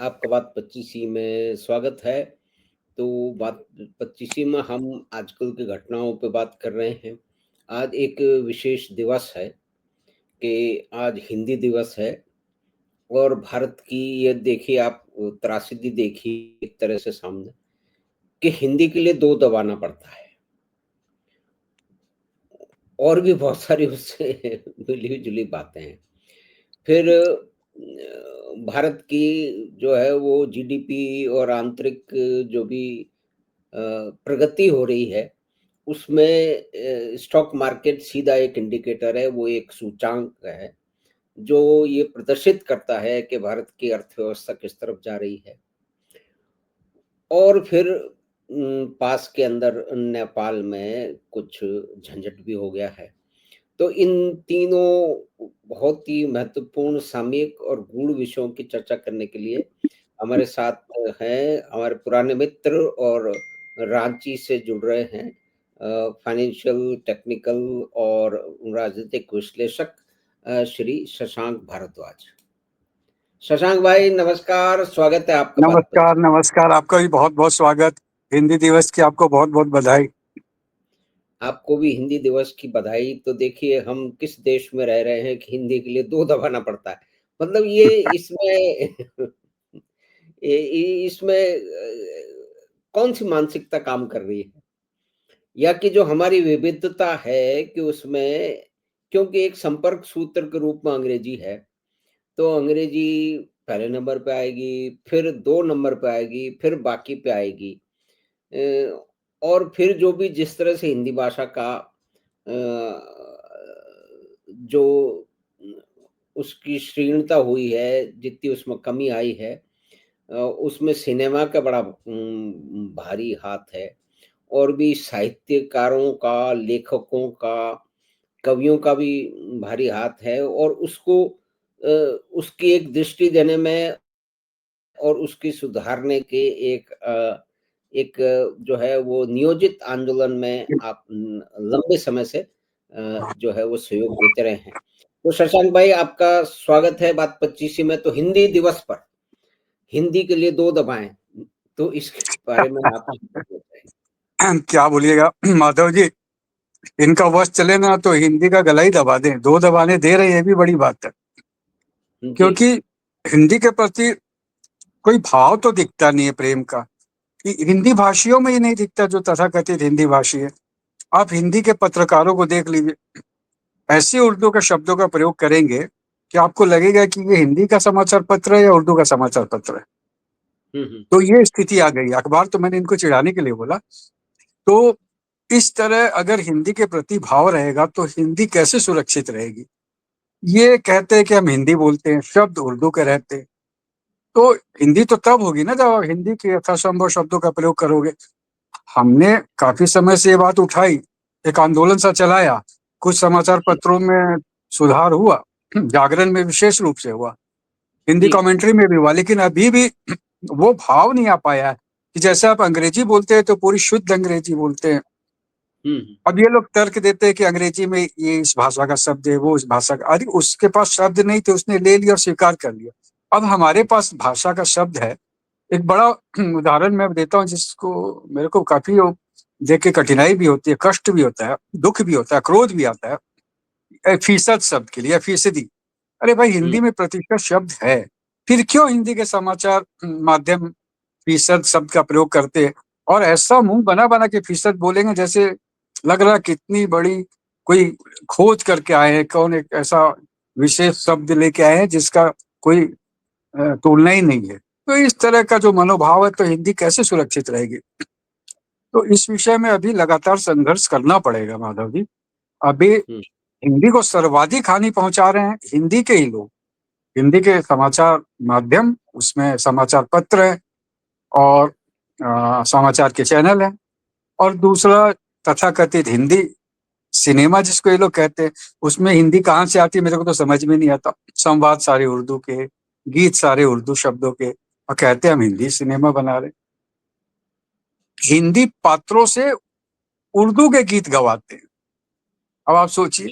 आपका बात 25ई में स्वागत है। तो बात 25ई में हम आजकल की घटनाओं पे बात कर रहे हैं। आज एक विशेष दिवस है कि आज हिंदी दिवस है और भारत की ये देखिए आप त्रासदी देखिए एक तरह से सामने कि हिंदी के लिए 2 दबाना पड़ता है और भी बहुत सारी उससे मिली-जुली बातें हैं। फिर भारत की जो है वो जीडीपी और आंतरिक जो भी प्रगति हो रही है, उसमें स्टॉक मार्केट सीधा एक इंडिकेटर है, वो एक सूचांक है, जो ये प्रदर्शित करता है कि भारत की अर्थव्यवस्था किस तरफ जा रही है। और फिर पास के अंदर नेपाल में कुछ झंझट भी हो गया है। तो इन तीनों बहुत ही महत्वपूर्ण सामयिक और गूढ़ विषयों की चर्चा करने के लिए हमारे साथ हैं हमारे पुराने मित्र और रांची से जुड़ रहे हैं फाइनेंशियल, टेक्निकल और राजनीतिक विश्लेषक श्री शशांक भारद्वाज। शशांक भाई नमस्कार, स्वागत है आपका बात पर। नमस्कार, नमस्कार। आपका भी बहुत-बहुत स्वागत। हिंदी दिवस की आपको बहुत-बहुत बधाई। आपको भी हिंदी दिवस की बधाई। तो देखिए हम किस देश में रह रहे हैं कि हिंदी के लिए 2 दबाना पड़ता है। मतलब ये इसमें इसमें कौन-सी मानसिकता काम कर रही है? या कि जो हमारी विविधता है कि उसमें क्योंकि एक संपर्क सूत्र के रूप में अंग्रेजी है, तो अंग्रेजी पहले नंबर पे आएगी, फिर 2 नंबर पे आएगी, फिर बाकी पे आएगी। अ, और फिर जो भी जिस तरह से हिंदी भाषा का जो उसकी क्षीणता हुई है, जितनी उसमें कमी आई है उसमें सिनेमा का बड़ा भारी हाथ है और भी साहित्यकारों का, लेखकों का, कवियों का भी भारी हाथ है और उसको उसकी एक दृष्टि देने में और उसकी सुधारने के एक जो है वो नियोजित आंदोलन में आप लंबे समय से जो है वो सहयोग देते रहे हैं। तो शशांक भाई आपका स्वागत है बात 25 में। तो हिंदी दिवस पर हिंदी के लिए 2 दबाएँ, तो इसके बारे में आप क्या बोलिएगा माधव जी, इनका वश चले ना तो हिंदी का गला ही दबा दें। 2 दबाने दे रहे हैं, ये भी बड़ी बात है। जी। क्योंकि हिंदी के प्रति कोई भाव तो दिखता नहीं है प्रेम का। हिंदी भाषियों में ही नहीं दिखता जो तथाकथित हिंदी भाषी है। आप हिंदी के पत्रकारों को देख लीजिए, ऐसे उर्दू के शब्दों का प्रयोग करेंगे कि आपको लगेगा कि ये हिंदी का समाचार पत्र है या उर्दू का समाचार पत्र है। हुँ, हुँ। तो ये स्थिति आ गई। अखबार तो मैंने इनको चिढ़ाने के लिए बोला। तो इस तरह अगर हिंदी के प्रति भाव रहेगा तो हिंदी कैसे सुरक्षित रहेगी? ये कहते हैं कि हम हिंदी बोलते हैं, शब्द उर्दू के रहते हैं। तो हिंदी तो तब होगी ना जब आप हिंदी के यथासंभव शब्दों का प्रयोग करोगे। हमने काफ़ी समय से ये बात उठाई, एक आंदोलन सा चलाया, कुछ समाचार जी, पत्रों में सुधार हुआ, जागरण में विशेष रूप से हुआ, हिंदी जी। कमेंट्री में भी हुआ, लेकिन अभी भी वो भाव नहीं आ पाया है कि जैसे आप अंग्रेजी बोलते हैं तो पूरी शुद्ध अंग्रेजी बोलते हैं। हुँ, हुँ। अब ये लोग तर्क देते हैं कि अंग्रेजी में ये इस भाषा का शब्द है, वो इस भाषा का। अरे उसके पास शब्द नहीं थे, उसने ले लिया और स्वीकार कर लिया। अब हमारे पास भाषा का शब्द है। एक बड़ा उदाहरण मैं देता हूँ जिसको मेरे को काफ़ी वो देख के कठिनाई भी होती है, कष्ट भी होता है, दुःख भी होता है, क्रोध भी आता है। फ़ीसद शब्द के लिए या फ़ीसदी। अरे भाई हुँ, हिंदी में प्रतिशत शब्द है, फिर क्यों हिंदी के समाचार माध्यम फ़ीसद शब्द का प्रयोग करते हैं और ऐसा मुँह बना-बना के फ़ीसद बोलेंगे जैसे लग रहा है कितनी बड़ी कोई खोज करके आए हैं, कौन एक ऐसा विशेष शब्द लेके आए हैं जिसका कोई तुलना ही नहीं है। तो इस तरह का जो मनोभाव है तो हिंदी कैसे सुरक्षित रहेगी? तो इस विषय में अभी लगातार संघर्ष करना पड़ेगा माधव जी। अभी हुँ। हिंदी को सर्वाधिक हानि पहुँचा रहे हैं हिंदी के ही लोग। हिंदी के समाचार माध्यम, उसमें समाचार पत्र है और समाचार के चैनल हैं और दूसरा तथाकथित हिंदी सिनेमा जिसको ये लोग कहते हैं, उसमें हिंदी कहाँ से आती है मेरे को तो समझ में नहीं आता। संवाद सारे उर्दू के, गीत सारे उर्दू शब्दों के और कहते हैं हम हिंदी सिनेमा बना रहे हैं। हिंदी पात्रों से उर्दू के गीत गवाते हैं। अब आप सोचिए,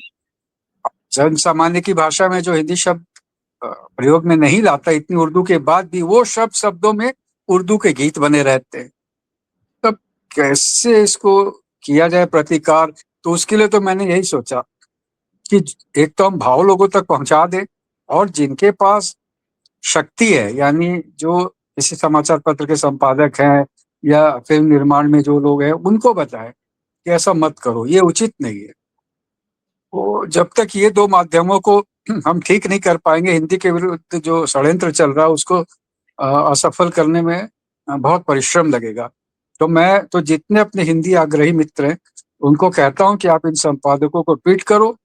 जन सामान्य की भाषा में जो हिंदी शब्द प्रयोग में नहीं लाता, इतनी उर्दू के बाद भी वो शब्दों में उर्दू के गीत बने रहते हैं। तब कैसे इसको किया जाए प्रतिकार? तो उसके लिए तो मैंने यही सोचा कि एक तो हम भाव लोगों तक पहुंचा दें, और जिनके पास शक्ति है, यानी जो किसी समाचार पत्र के संपादक हैं या फिल्म निर्माण में जो लोग हैं, उनको बताएं कि ऐसा मत करो, ये उचित नहीं है। तो जब तक ये दो माध्यमों को हम ठीक नहीं कर पाएंगे, हिंदी के विरुद्ध जो षड्यंत्र चल रहा है उसको असफल करने में बहुत परिश्रम लगेगा। तो मैं तो जितने अपने हिंदी आग्रही मित्र हैं उनको कहता हूं कि आप इन संपादकों को ट्वीट करो,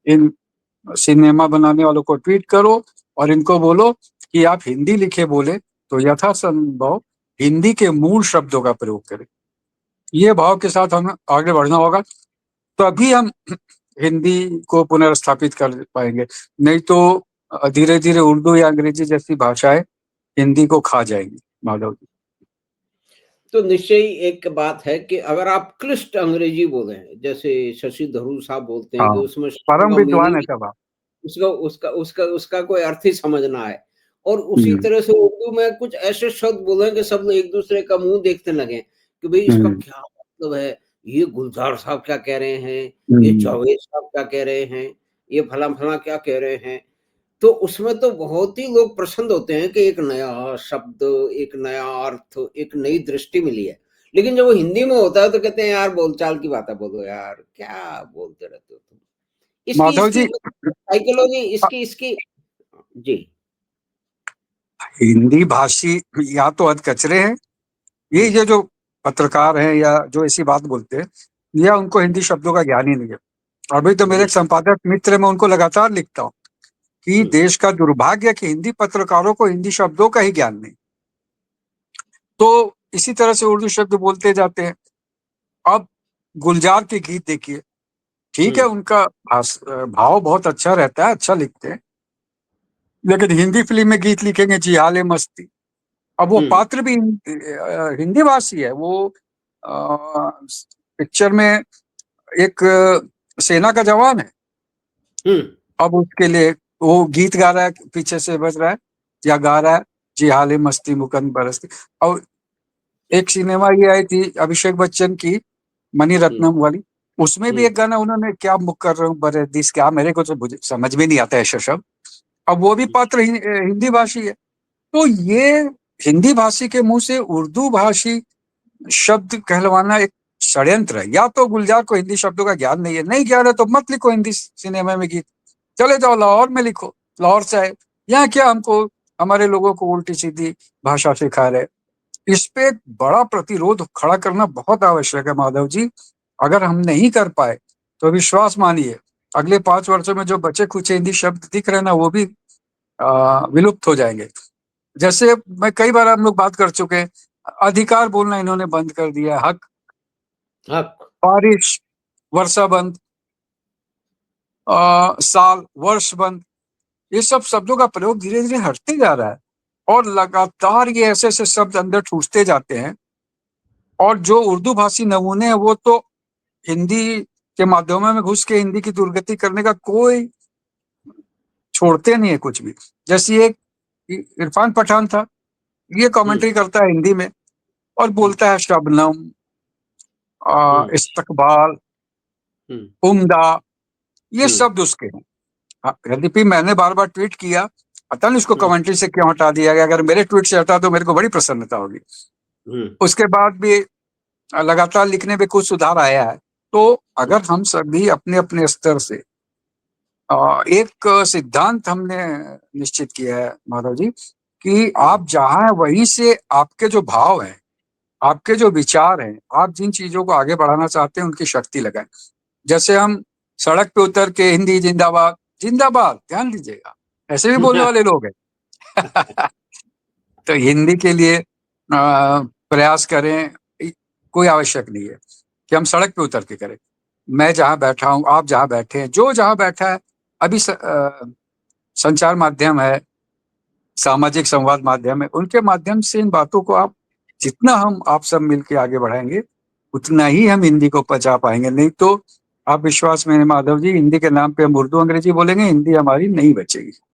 इन सिनेमा बनाने वालों को ट्वीट करो, और इनको बोलो कि आप हिंदी लिखे बोले तो यथासंभव हिंदी के मूल शब्दों का प्रयोग करें। ये भाव के साथ हमें आगे बढ़ना होगा, तभी हम हिंदी को पुनर्स्थापित कर पाएंगे। नहीं तो धीरे धीरे उर्दू या अंग्रेजी जैसी भाषाएं हिंदी को खा जाएंगी। माधव जी। तो निश्चय ही एक बात है कि अगर आप क्लिष्ट अंग्रेजी बोले, जैसे शशि थरूर साहब बोलते हैं कि हाँ, उसमें शब्दों परम का विद्वान है मीनिंग, तब आप। उसका उसका उसका उसका कोई अर्थ ही समझ ना आए, और उसी हम्म, तरह से उर्दू में कुछ ऐसे शब्द बोले कि सब एक दूसरे का मुंह देखने लगे कि भाई इसका हम्म, क्या मतलब है, ये गुलजार साहब क्या कह रहे हैं, ये हम्म, जावेद साहब क्या कह रहे हैं, ये फला फला क्या कह रहे हैं। तो उसमें तो बहुत ही लोग प्रसन्न होते हैं कि एक नया शब्द, एक नया अर्थ, एक नई दृष्टि मिली है। लेकिन जब वो हिंदी में होता है तो कहते हैं यार बोलचाल की बातें बोलो यार, क्या बोलते रहते हो तुम। इसकी माधव इसकी जी, साइकोलॉजी इसकी इसकी जी। हिंदी भाषी या तो अधकचरे हैं, ये जो पत्रकार हैं या जो ऐसी बात बोलते हैं, या उनको हिंदी शब्दों का ज्ञान ही नहीं है। अभी तो मेरे जी। एक संपादक मित्र है, मैं उनको लगातार लिखता हूँ कि हुँ, देश का दुर्भाग्य है कि हिंदी पत्रकारों को हिंदी शब्दों का ही ज्ञान नहीं। तो इसी तरह से उर्दू शब्द बोलते जाते हैं। अब गुलजार के गीत देखिए, ठीक हुँ, है, उनका भाव बहुत अच्छा रहता है, अच्छा लिखते हैं, लेकिन हिंदी फिल्म में गीत लिखेंगे जी हाले मस्ती। अब वो हुँ, पात्र भी हिंदी भाषी है, वो पिक्चर में एक सेना का जवान है। हुँ, अब उसके लिए वो गीत गा रहा है, पीछे से बज रहा है या गा रहा है, जी हाले मस्ती मुकन बरसती। और एक सिनेमा ये आई थी अभिषेक बच्चन की, हुँ, मणिरत्नम वाली, उसमें भी हुँ, एक गाना उन्होंने, क्या मुकर्रम बरदिस, क्या, मेरे को तो समझ में नहीं आता ऐसा शब्द। अब वो भी पात्र हिंदी भाषी है। तो ये हिंदी भाषी के मुंह से उर्दू भाषी शब्द कहलवाना एक षड्यंत्र है। या तो गुलजार को हिंदी शब्दों का ज्ञान नहीं है, नहीं ज्ञान है तो मत लिखो हिंदी सिनेमा में गीत, चले जाओ लाहौर में लिखो, लाहौर से आए। यहाँ क्या हमको, हमारे लोगों को उल्टी सीधी भाषा सिखा रहे। इस पे एक बड़ा प्रतिरोध खड़ा करना बहुत आवश्यक है माधव जी। अगर हम नहीं कर पाए तो विश्वास मानिए, अगले 5 वर्षों में जो बचे खुचे हिंदी शब्द दिख रहे हैं ना, वो भी विलुप्त हो जाएंगे। जैसे मैं कई बार हम लोग बात कर चुके हैं, अधिकार बोलना इन्होंने बंद कर दिया, हक, हक। बारिश, वर्षा बंद, साल, वर्ष बंद, ये सब शब्दों का प्रयोग धीरे धीरे हटते जा रहा है, और लगातार ये ऐसे ऐसे शब्द अंदर ठूसते जाते हैं। और जो उर्दू भाषी नमूने हैं वो तो हिंदी के माध्यमों में घुस के हिंदी की दुर्गति करने का कोई छोड़ते नहीं है कुछ भी। जैसे एक इरफान पठान था, ये हुँ, कमेंट्री करता है हिंदी में और हुँ, बोलता है शबनम, हुँ, इस्तकबाल, हुँ, उम्दा, ये हुँ, शब्द उसके हैं। यद्यपि मैंने बार बार ट्वीट किया, पता नहीं उसको हुँ, कमेंट्री से क्यों हटा दिया गया। अगर मेरे ट्वीट से हटा तो मेरे को बड़ी प्रसन्नता होगी। हुँ, उसके बाद भी लगातार लिखने में कुछ सुधार आया है। तो अगर हम सभी अपने अपने स्तर से एक सिद्धांत हमने निश्चित किया है माधव जी, कि हुँ, आप जहां हैं वहीं से आपके जो भाव हैं, आपके जो विचार हैं, आप जिन चीजों को आगे बढ़ाना चाहते हैं उनकी शक्ति लगाएं। जैसे हम सड़क पे उतर के हिंदी जिंदाबाद, जिंदाबाद, ध्यान दीजिएगा, ऐसे भी बोलने वाले लोग हैं। तो हिंदी के लिए प्रयास करें। कोई आवश्यक नहीं है कि हम सड़क पे उतर के करें। मैं जहां बैठा हूं, आप जहां बैठे हैं, जो जहां बैठा है, अभी संचार माध्यम है, सामाजिक संवाद माध्यम है, उनके माध्यम से इन बातों को आप, जितना हम आप सब मिलके आगे बढ़ाएंगे उतना ही हम हिंदी को बचा पाएंगे। नहीं तो आप विश्वास में माधव जी, हिंदी के नाम पे हम उर्दू अंग्रेजी बोलेंगे, हिंदी हमारी नहीं बचेगी।